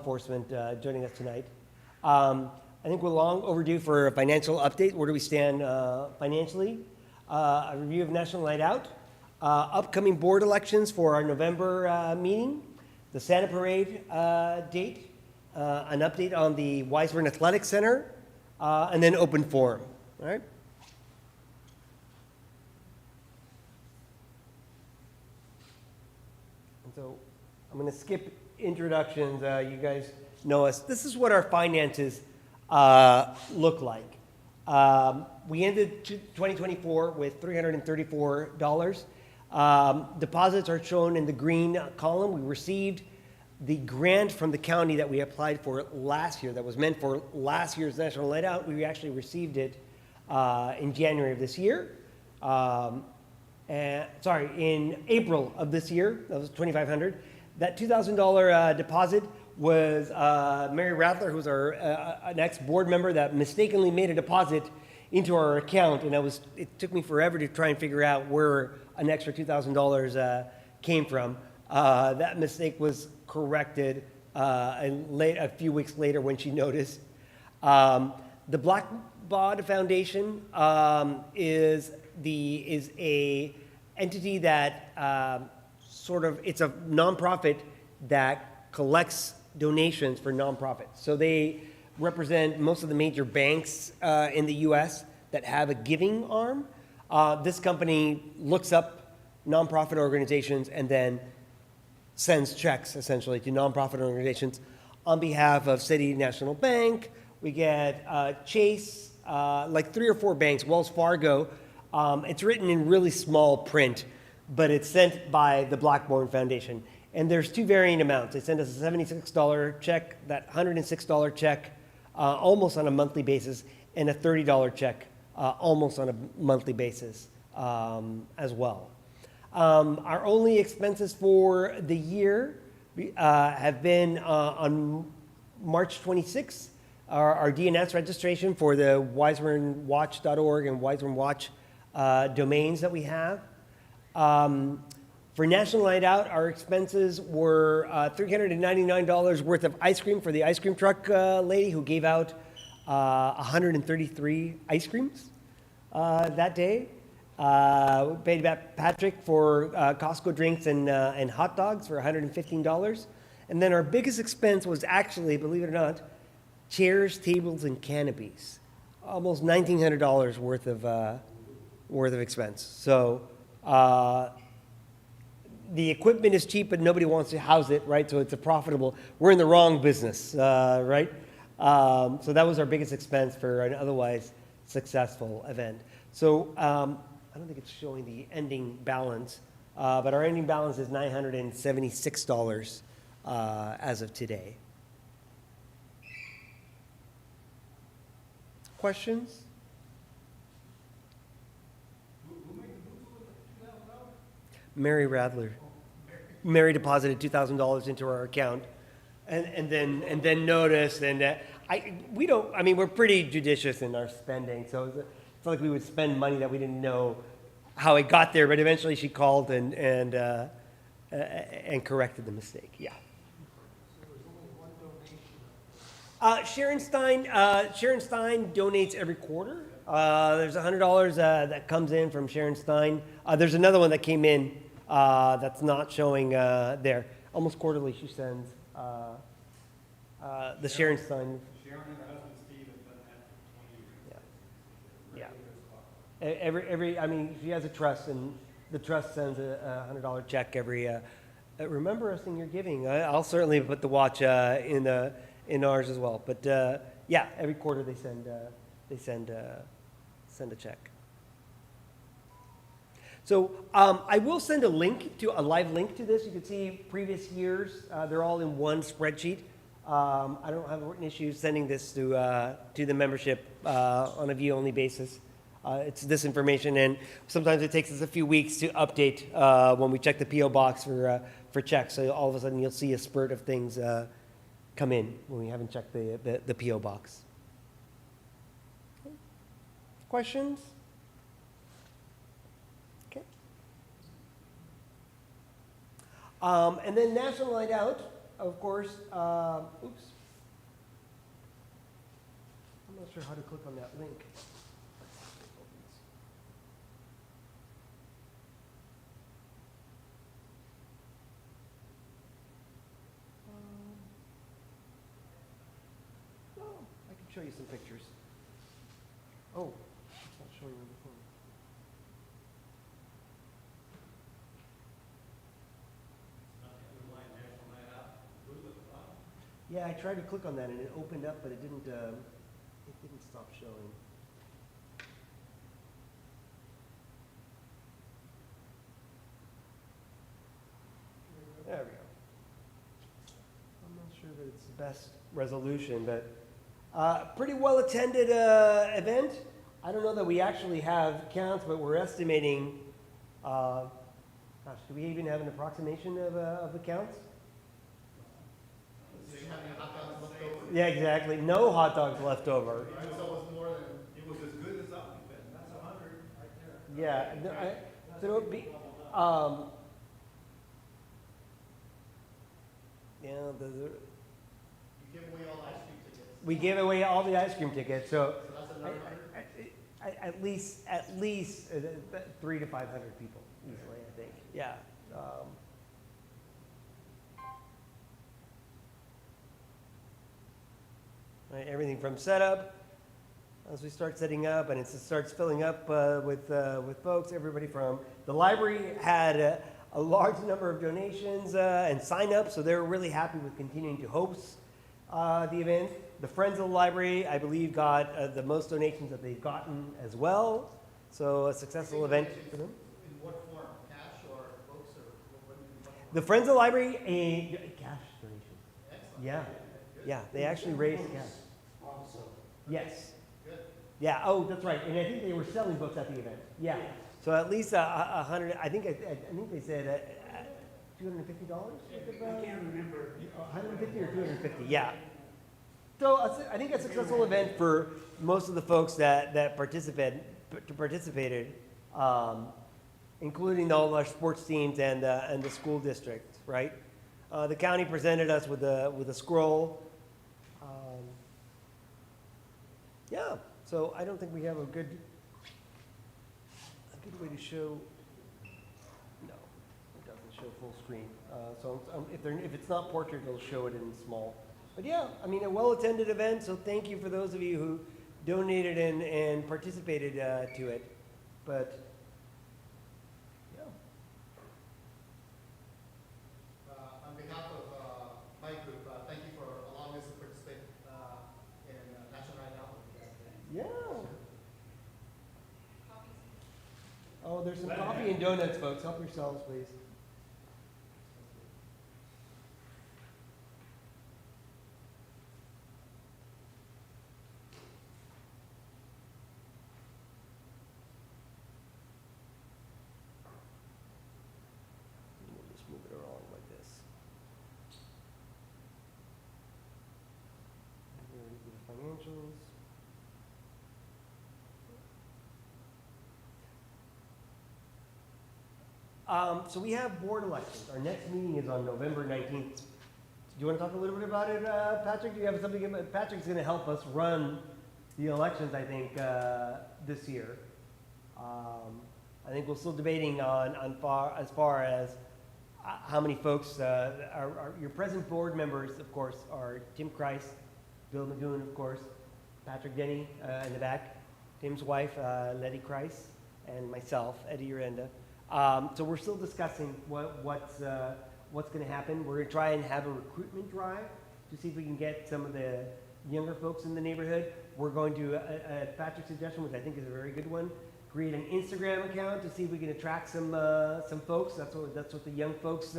enforcement joining us tonight. I think we're long overdue for a financial update. Where do we stand financially? A review of National Night Out, upcoming board elections for our November meeting, the Santa Parade date, an update on the Wiseburn Athletic Center, and then open forum. All right? And so I'm going to skip introductions. You guys know us. This is what our finances look like. We ended 2024 with $334. Deposits are shown in the green column. We received the grant from the county that we applied for last year, that was meant for last year's National Night Out. We actually received it in January of this year. In April of this year. That was $2,500. That $2,000 deposit was Mary Rattler, who's an ex-board member that mistakenly made a deposit into our account, and it took me forever to try and figure out where an extra $2,000 came from. That mistake was corrected a few weeks later when she noticed. The Black Bod Foundation is a entity that it's a nonprofit that collects donations for nonprofits. So they represent most of the major banks in the U.S. that have a giving arm. This company looks up nonprofit organizations and then sends checks, essentially, to nonprofit organizations on behalf of City National Bank. We get Chase, like 3 or 4 banks, Wells Fargo. It's written in really small print, but it's sent by the Blackburn Foundation. And there's 2 varying amounts. They send us a $76 check, that $106 check, almost on a monthly basis, and a $30 check, almost on a monthly basis as well. Our only expenses for the year have been on March 26th, our DNS registration for the WiseburnWatch.org and Wiseburn Watch domains that we have. For National Night Out, our expenses were $399 worth of ice cream for the ice cream truck lady who gave out 133 ice creams that day. We paid Patrick for Costco drinks and hot dogs for $115. And then our biggest expense was actually, believe it or not, chairs, tables, and canopies. Almost $1,900 worth of expense. So the equipment is cheap, but nobody wants to house it, right? So it's we're in the wrong business, right? So that was our biggest expense for an otherwise successful event. So I don't think it's showing the ending balance, but our ending balance is $976 as of today. Questions? Mary Rattler. Mary deposited $2,000 into our account, and then noticed, and we're pretty judicious in our spending, so it's not like we would spend money that we didn't know how it got there. But eventually, she called and corrected the mistake. Yeah. So there's only one donation. Sharon Stein donates every quarter. There's $100 that comes in from Sharon Stein. There's another one that came in that's not showing there. Almost quarterly, she sends the Sharon Stein. Sharon and her husband Steve have done that for 20 years. Yeah. She has a trust, and the trust sends a $100 check every. Remember us in your giving. I'll certainly put the watch in ours as well. But yeah, every quarter they send a check. So I will send a live link to this. You can see previous years. They're all in one spreadsheet. I don't have written issues sending this to the membership on a view-only basis. It's this information, and sometimes it takes us a few weeks to update when we check the P.O. box for checks. So all of a sudden you'll see a spurt of things come in when we haven't checked the P.O. box. Questions? Okay. And then National Night Out, of course, oops. I'm not sure how to click on that link. Oh, I can show you some pictures. Oh, it's not showing on the phone. Yeah, I tried to click on that and it opened up, but it didn't stop showing. There we go. I'm not sure that it's the best resolution, but pretty well attended event. I don't know that we actually have counts, but we're estimating, gosh, do we even have an approximation of the counts? So you have any hot dogs left over? Yeah, exactly. No hot dogs left over. Right, so it was more than, It was as good as up, that's 100 right there. Yeah, so it would be, yeah, you give away all ice cream tickets. we gave away all the ice cream tickets, so So that's another 100? at least 300 to 500 people easily, I think. Yeah. Right, everything from setup, as we start setting up, and it starts filling up with folks. Everybody from the library had a large number of donations and sign-ups, so they were really happy with continuing to host the event. The Friends of the Library, I believe, got the most donations that they've gotten as well. So a successful event for them. In what form? Cash or books or what? The Friends of the Library, a cash donation. Excellent. Yeah, Good. yeah, they actually raised cash. Also. Yes. Good. Yeah, oh, that's right, and I think they were selling books at the event, yeah. So at least 100, I think they said $250? I can't remember. 150 or 250, yeah. So I think a successful event for most of the folks that participated, including all our sports teams and the school district, right? The county presented us with a scroll. Yeah, so I don't think we have a good way to show. No, it doesn't show full screen. So if it's not portrait, it'll show it in small. But yeah, I mean, a well-attended event, so thank you for those of you who donated and participated to it. But, yeah. On behalf of my group, thank you for allowing us to participate in National Night Out with you guys today. Yeah. Oh, there's some coffee and donuts, folks. Help yourselves, please. We'll just move it along like this. Here are the financials. So we have board elections. Our next meeting is on November 19th. Do you want to talk a little bit about it, Patrick? Do you have something? Patrick's going to help us run the elections, I think, this year. I think we're still debating as far as how many folks are your present board members, of course, are Tim Kreis, Bill Magoon, of course, Patrick Denny in the back, Tim's wife, Letty Kreis, and myself, Eddie Urenda. So we're still discussing what's going to happen. We're going to try and have a recruitment drive to see if we can get some of the younger folks in the neighborhood. We're going to, Patrick's suggestion, which I think is a very good one, create an Instagram account to see if we can attract some folks. That's what the young folks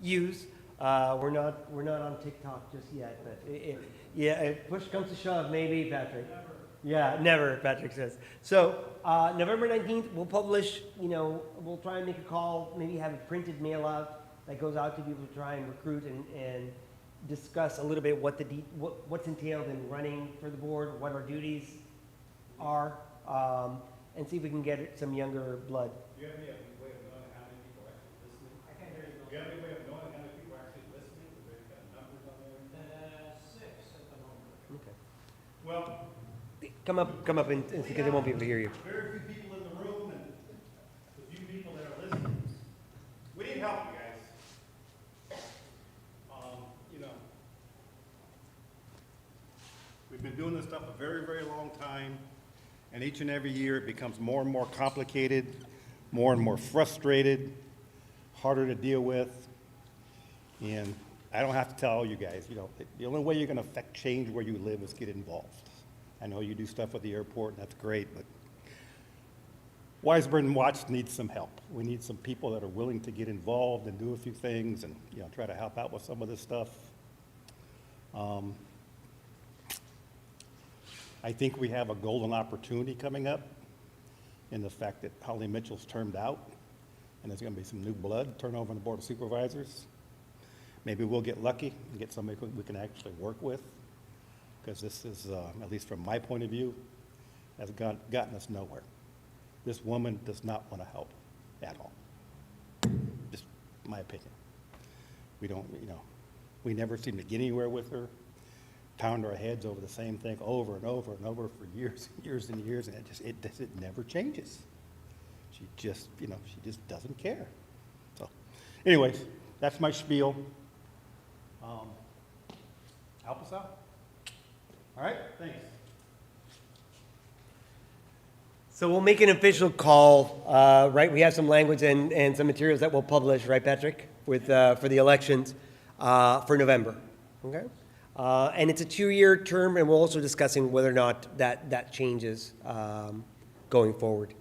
use. We're not on TikTok just yet, but if push comes to shove, maybe, Patrick. Never. Yeah, never, Patrick says. So, November 19th, we'll publish, we'll try and make a call, maybe have a printed mail out that goes out to people to try and recruit and discuss a little bit what's entailed in running for the board, what our duties are, and see if we can get some younger blood. Do you have any way of knowing how many people are actually listening? I can't hear you. Do you have any way of knowing how many people are actually listening to Well, Come up and because they won't be able to hear you. very few people in the room and the few people that are listening. We need help, you guys. You know, we've been doing this stuff a very, very long time, and each and every year it becomes more and more complicated, more and more frustrated, harder to deal with. And I don't have to tell you guys, you know, the only way you're gonna affect change where you live is get involved. I know you do stuff with the airport, and that's great, but Wiseburn Watch needs some help. We need some people that are willing to get involved and do a few things and, you know, try to help out with some of this stuff. I think we have a golden opportunity coming up in the fact that Holly Mitchell's termed out, and there's gonna be some new blood turnover on the Board of Supervisors. Maybe we'll get lucky and get somebody we can actually work with, because this is, at least from my point of view, has gotten us nowhere. This woman does not want to help at all. Just my opinion. We don't, you know, we never seem to get anywhere with her. Pound our heads over the same thing over and over and over for years and years and years, and it never changes. She just, you know, she just doesn't care. So, anyways, that's my spiel. Help us out. All right, thanks. So we'll make an official call, right? We have some language and some materials that we'll publish, right, Patrick, with, for the elections for November, okay? And it's a 2-year term, and we're also discussing whether or not that changes going forward.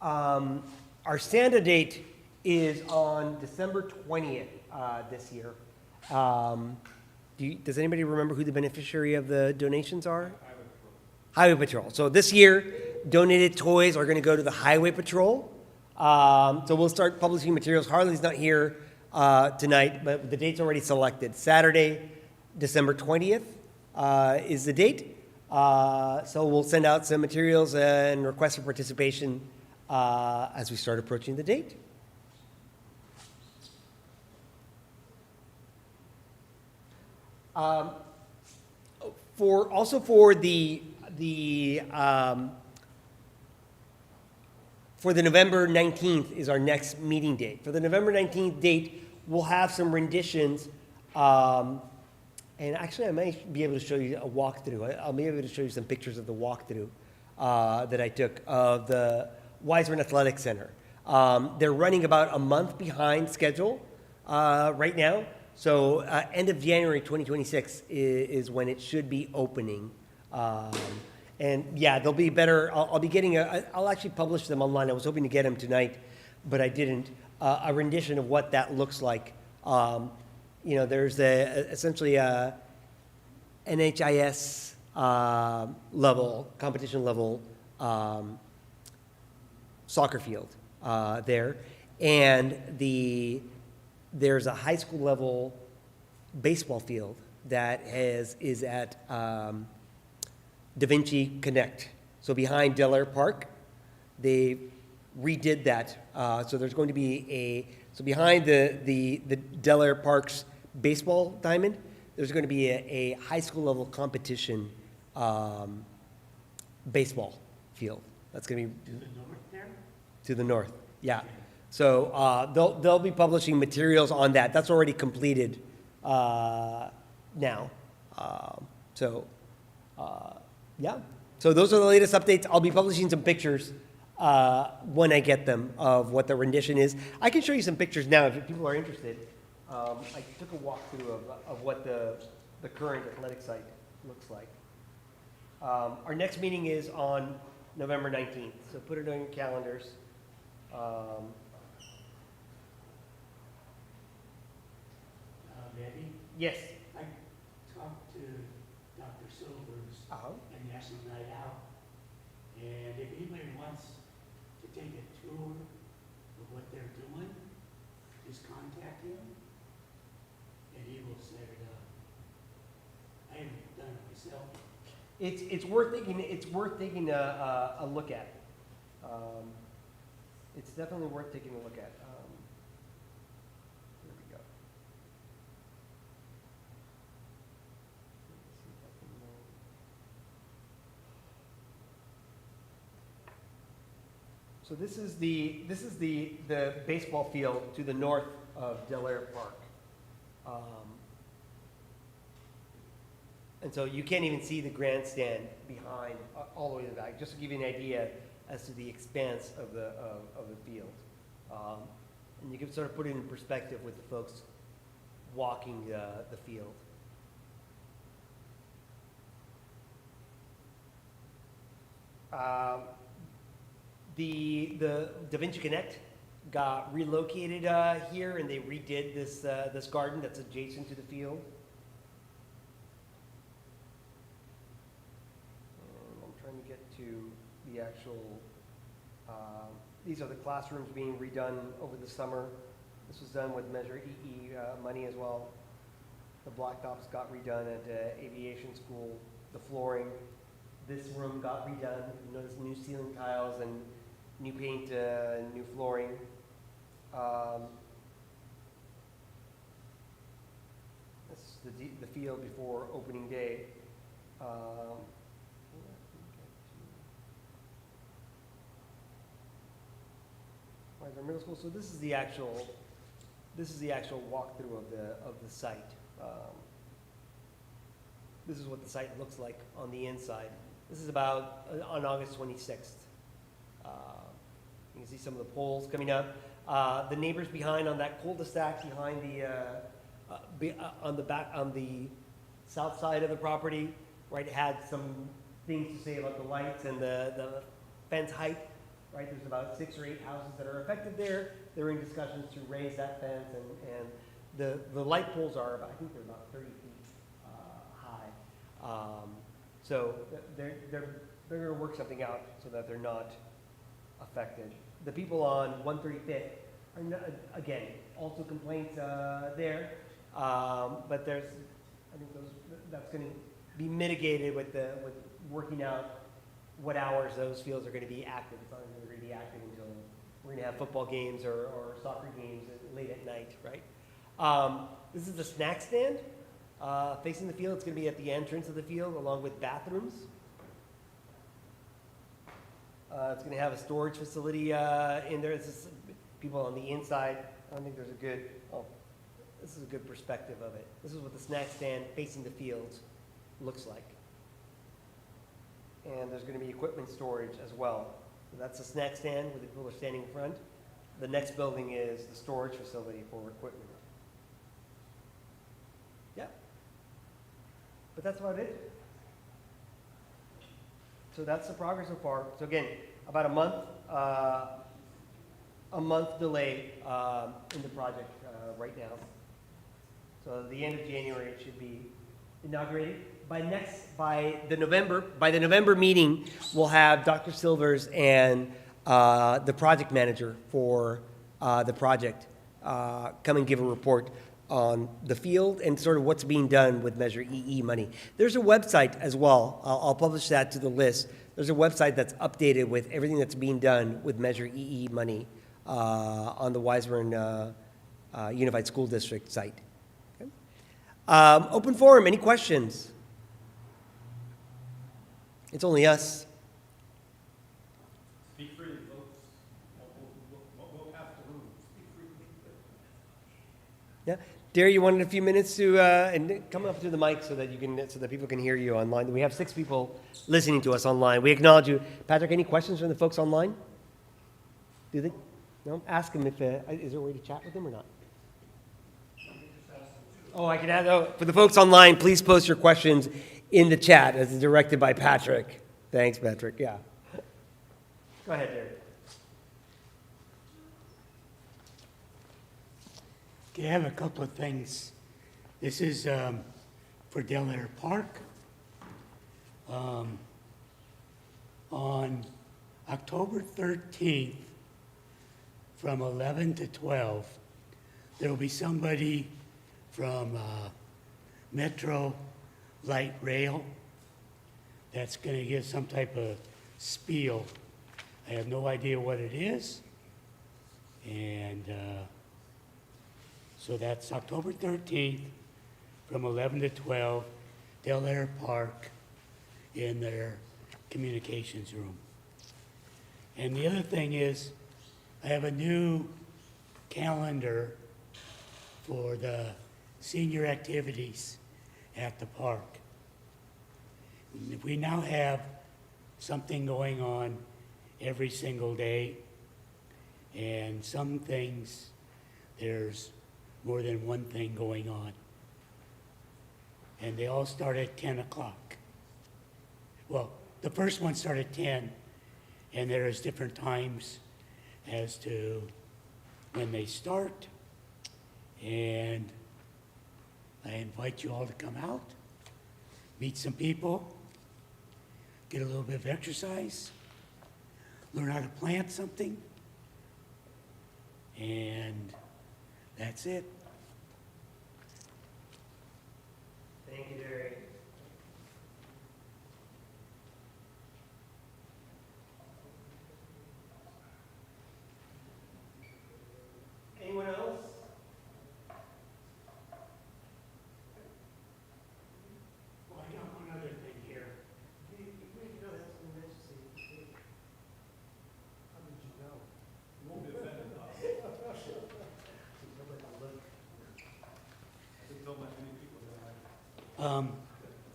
Our Santa date is on December 20th this year. Does anybody remember who the beneficiary of the donations are? Highway Patrol. So this year, donated toys are going to go to the Highway Patrol. So we'll start publishing materials. Harley's not here tonight, but the date's already selected. Saturday, December 20th is the date. So we'll send out some materials and requests for participation as we start approaching the date. For the November 19th is our next meeting date. For the November 19th date, we'll have some renditions, and actually I might be able to show you a walkthrough. I'll be able to show you some pictures of the walkthrough that I took of the Wiseburn Athletic Center. They're running about a month behind schedule right now. So end of January 2026 is when it should be opening. And yeah, they'll be better. I'll be getting I'll actually publish them online. I was hoping to get them tonight, but I didn't. A rendition of what that looks like. You know, there's essentially a NHIS level, competition level soccer field there. And there's a high school level baseball field that is at Da Vinci Connect. So behind Delaire Park, they redid that. So there's going to be so behind the Delaire Park's baseball diamond, there's going to be a high school level competition baseball field. That's going to be To the north there? to the north, yeah. So they'll be publishing materials on that. That's already completed now. Yeah. So those are the latest updates. I'll be publishing some pictures when I get them of what the rendition is. I can show you some pictures now if people are interested. I took a walkthrough of what the current athletic site looks like. Our next meeting is on November 19th, so put it on your calendars. Debbie, Yes. I talked to Dr. Silvers Uh-huh. at National Night Out, and if anybody wants to take a tour of what they're doing, just contact him, and he will set it up. I haven't done it myself. It's worth taking a look at. It's definitely worth taking a look at. Here we go. So this is the baseball field to the north of Del Air Park. And so you can't even see the grandstand behind, all the way to the back, just to give you an idea as to the expanse of the field. And you can sort of put it in perspective with the folks walking the field. The Da Vinci Connect got relocated here, and they redid this garden that's adjacent to the field. And I'm trying to get to the actual. These are the classrooms being redone over the summer. This was done with Measure EE money as well. The blacktops got redone at aviation school. The flooring. This room got redone. You notice new ceiling tiles and new paint and new flooring. This is the field before opening day. Wiseburn Middle School. So this is the actual walkthrough of the site. This is what the site looks like on the inside. This is about on August 26th. You can see some of the poles coming up. The neighbors behind on that cul-de-sac behind on the south side of the property, right, had some things to say about the lights and the fence height. Right, there's about 6 or 8 houses that are affected there. They're in discussions to raise that fence, and the light poles are about, I think they're about 30 feet high. So they're going to work something out so that they're not affected. The people on 135th are not, again, also complaints there, but I think that's going to be mitigated with working out what hours those fields are going to be active. It's not going to be active until we're going to have football games or soccer games late at night, right? This is the snack stand facing the field. It's going to be at the entrance of the field along with bathrooms. It's going to have a storage facility in there. This is people on the inside. I don't think there's a good, this is a good perspective of it. This is what the snack stand facing the fields looks like. And there's going to be equipment storage as well. So that's the snack stand where the people are standing in front. The next building is the storage facility for equipment. Yeah. But that's about it. So that's the progress so far. So again, about a month delay in the project right now. So the end of January it should be inaugurated. By the November meeting, we'll have Dr. Silvers and the project manager for the project come and give a report on the field and sort of what's being done with Measure EE money. There's a website as well. I'll publish that to the list. There's a website that's updated with everything that's being done with Measure EE money on the Wiseburn Unified School District site. Okay. Open forum, any questions? It's only us. Speak freely, folks. We'll pass the room. Speak freely. Yeah, Derry, you wanted a few minutes to and come up to the mic so that people can hear you online. We have 6 people listening to us online. We acknowledge you. Patrick, any questions from the folks online? Do they? No. Ask them if is there a way to chat with them or not. Oh, I can add. Oh, for the folks online, please post your questions in the chat as directed by Patrick. Thanks, Patrick. Yeah. Go ahead, Derry. Okay, I have a couple of things. This is for Del Air Park. On October 13th, from 11 to 12, there will be somebody from Metro Light Rail that's going to give some type of spiel. I have no idea what it is. And so that's October 13th from 11 to 12, Del Air Park in their communications room. And the other thing is, I have a new calendar for the senior activities at the park. We now have something going on every single day, and some things, there's more than one thing going on. And they all start at 10 o'clock. Well, the first one started at 10, and there's different times as to when they start. And I invite you all to come out, meet some people, get a little bit of exercise, learn how to plant something, and that's it. Thank you, Jerry. Anyone else? Well, I got one other thing here.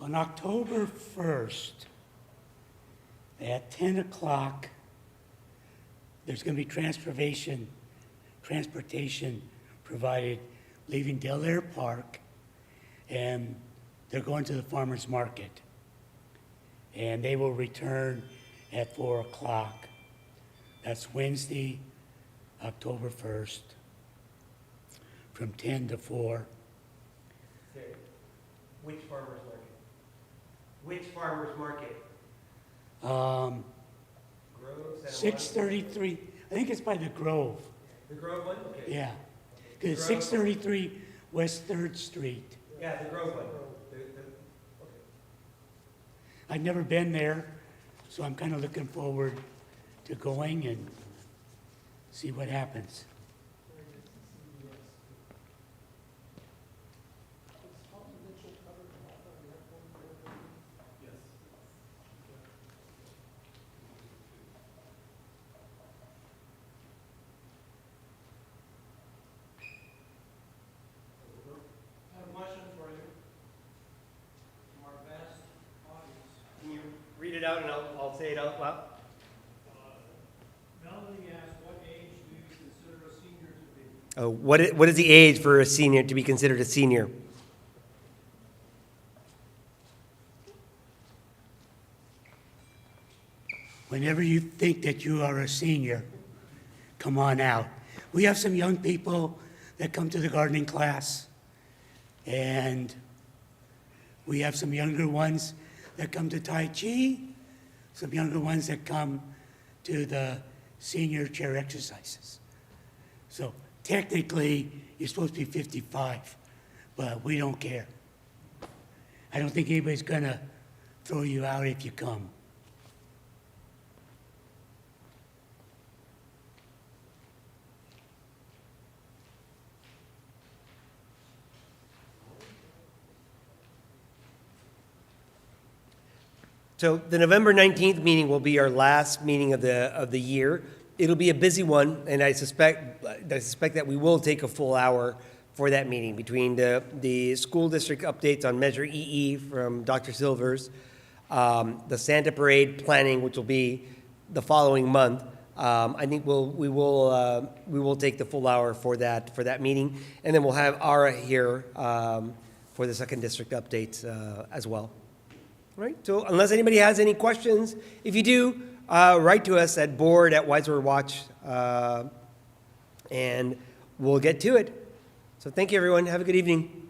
On October 1st, at 10 o'clock, there's going to be transportation provided leaving Del Air Park, and they're going to the farmer's market. And they will return at 4 o'clock. That's Wednesday, October 1st, from 10 to 4. Jerry, which farmer's market? Which farmer's market? Grove, 633, I think it's by the Grove, The Grove one? Okay. yeah. Because it's 633 West 3rd Street. Yeah, the Grove one. Okay. I've never been there, so I'm kind of looking forward to going and see what happens. I have a question for you. From our vast audience. Can you read it out and I'll say it out loud? Melanie asked, what age do you consider a senior to be? What is the age for a senior to be considered a senior? Whenever you think that you are a senior, come on out. We have some young people that come to the gardening class, and we have some younger ones that come to Tai Chi, some younger ones that come to the senior chair exercises. So technically, you're supposed to be 55, but we don't care. I don't think anybody's gonna throw you out if you come. So the November 19th meeting will be our last meeting of the year. It'll be a busy one, and I suspect that we will take a full hour for that meeting between the school district updates on Measure EE from Dr. Silvers, the Santa Parade planning, which will be the following month. I think we will take the full hour for that meeting, and then we'll have Ara here for the second district updates as well. Right, so unless anybody has any questions, if you do, write to us at board@Wiseburn Watch, and we'll get to it. So thank you, everyone. Have a good evening.